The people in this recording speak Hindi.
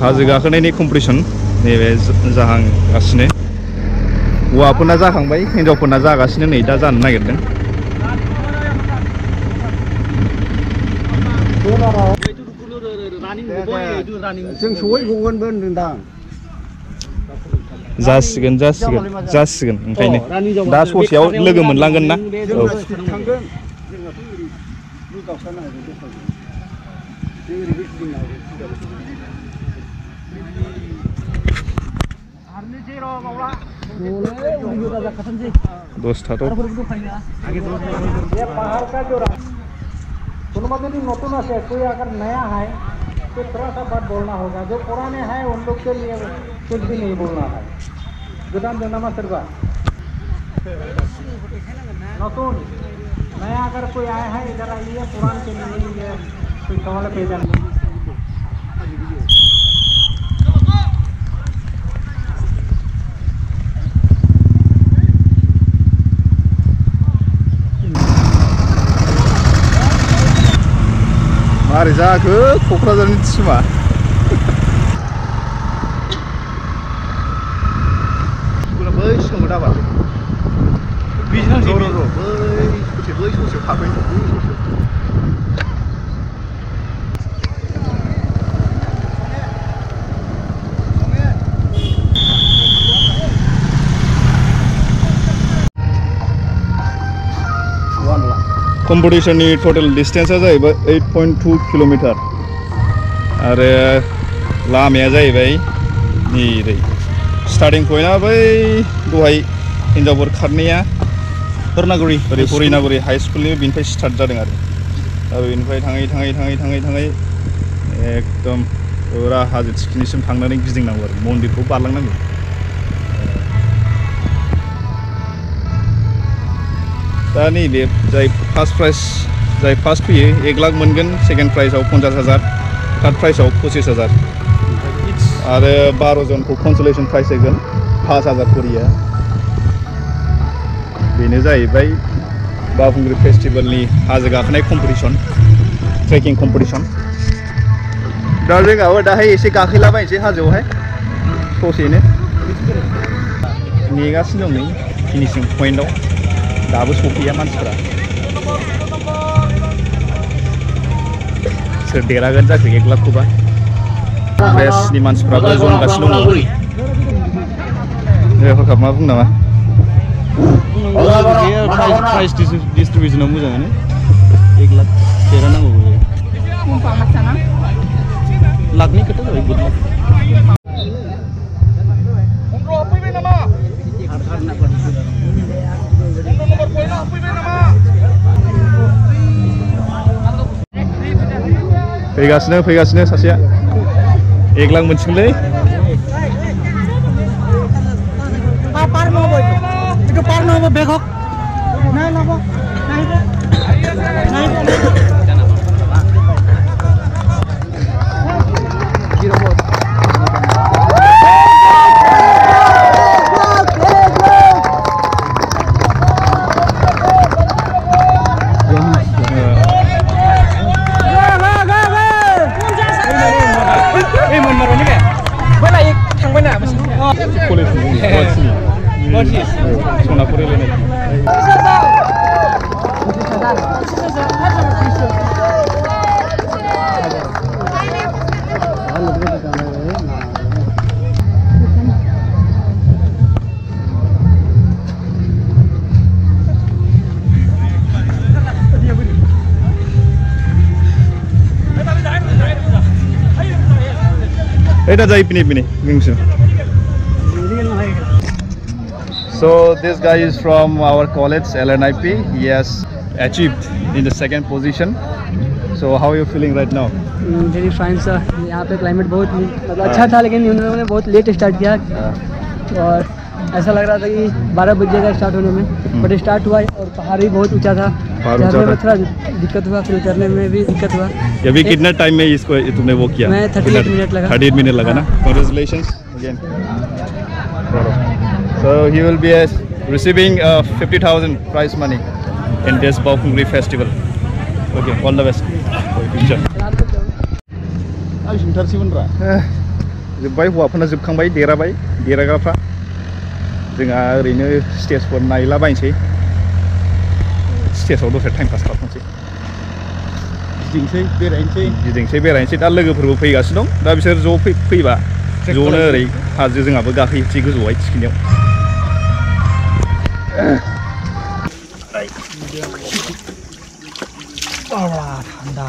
हाजो गाखोनायनि कम्पिटिशन नैबे जाहांगासिनो हौवाफोरना जाखांबाय हिनजावफोरना जागासिनो नै दा जानो नागिरदों जासिगोन ओंखायनो दा ससेयाव लोगो मोनलांगोन ना दोस्ता तो नतून है कोई अगर नया है तो थोड़ा सा बात बोलना होगा जो पुराने हैं उन लोग के लिए कुछ भी नहीं बोलना है गोदान देना सरवा नतून नया अगर कोई आया है इधर आइए पुराने के लिए कोई सवाल पैदा नहीं मारै जाखो क'क्राझारनि टिमा बै सिगाङाव दाबार बै ससेयाव थाबैनो कम्पिटिशननि टोटल डिस्टेंसा जाहैबाय 8.2 किलोमीटर आरो लामाया जाहैबाय नै स्टार्टिं पॉइंटआ बै दहाय हिनजावफोर खारनाया हरिनागुरि हाई स्कुलनि बेनिफ्राय स्टार्ट जादों आरो बेनिफ्राय थाङै एकदम फुरा हाजो थिखिनिसिम थांनानै गिदिंनांगौ आरो मन्दिरखौ बारलांनांगौ दा नैबे जाय फार्स्ट प्राइज जाय फार्स्ट फैयो 1 लाख मोनगोन सेकेंड प्राइजआव 50,000 थार्ड प्राइजआव 25,000 आरो 12 जनखौ कनसोलेशन प्राइज होगोन 5,000 करिया बेनो जाहैबाय बावखुंग्रि फेस्टिवलनि हाजो गाखोनाय कम्पिटिशन ट्रेकिं कम्पिटिशन दा जोंहाबो दाहाय एसे गाखोलाबायनोसै हाजोआवहाय ससेनो नेगासिनो दं नै फिनिशिं पॉइन्टआव दाबो सफैया मानसिफोरा सोर देरहागोन जाखो 1 लाखखौबा रेसनि मानसिफ्राबो जमगासिनो दङ हरखाब मा बुंनो नामा प्राइज डिस्ट्रिबिउसनाव मोजाङानो 1 लाख देरहानांगौ लाखनि खोथा जाबाय गुड लाख फैगासिनो सासेया 1 lakh मोनसिगोनलै So this guy is from our college LNIP. He has achieved in the second position. So how are you feeling right now? Very fine sir. यहाँ पे क्लाइमेट बहुत अच्छा था लेकिन उन्होंने बहुत लेट स्टार्ट किया और ऐसा लग रहा था कि 12 बजे का स्टार्ट होने में बट स्टार्ट हुआ और पहाड़ भी बहुत ऊंचा था चढ़ने में थोड़ा दिक्कत हुआ फिर उतरने में भी दिक्कत हुआ अभी कितना टाइम में इसको तुमने वो किया मैं 38 मिनट लगा 38 मिनट लगा ना Congratulations again so he will be receiving 50,000 prize money in this Baokhungri festival Okay, all the best for your future. जोब्बाय हौवाफोरना जोबखांबाय देराबाय देराग्राफ्रा जोंहा ओरैनो स्टेजफोर नायलाबायनोसै स्टेजाव दसे टाइम पास खालामनोसै गिदिंसै बेरायनोसै दा लोगोफोरबो फैगासिनो दं दा बिसोर ज' फैबा ज'नो ओरै हाजो जोंहाबो गाखोहैनोसै गोजौआवहाय थिखिनियाव ठंडा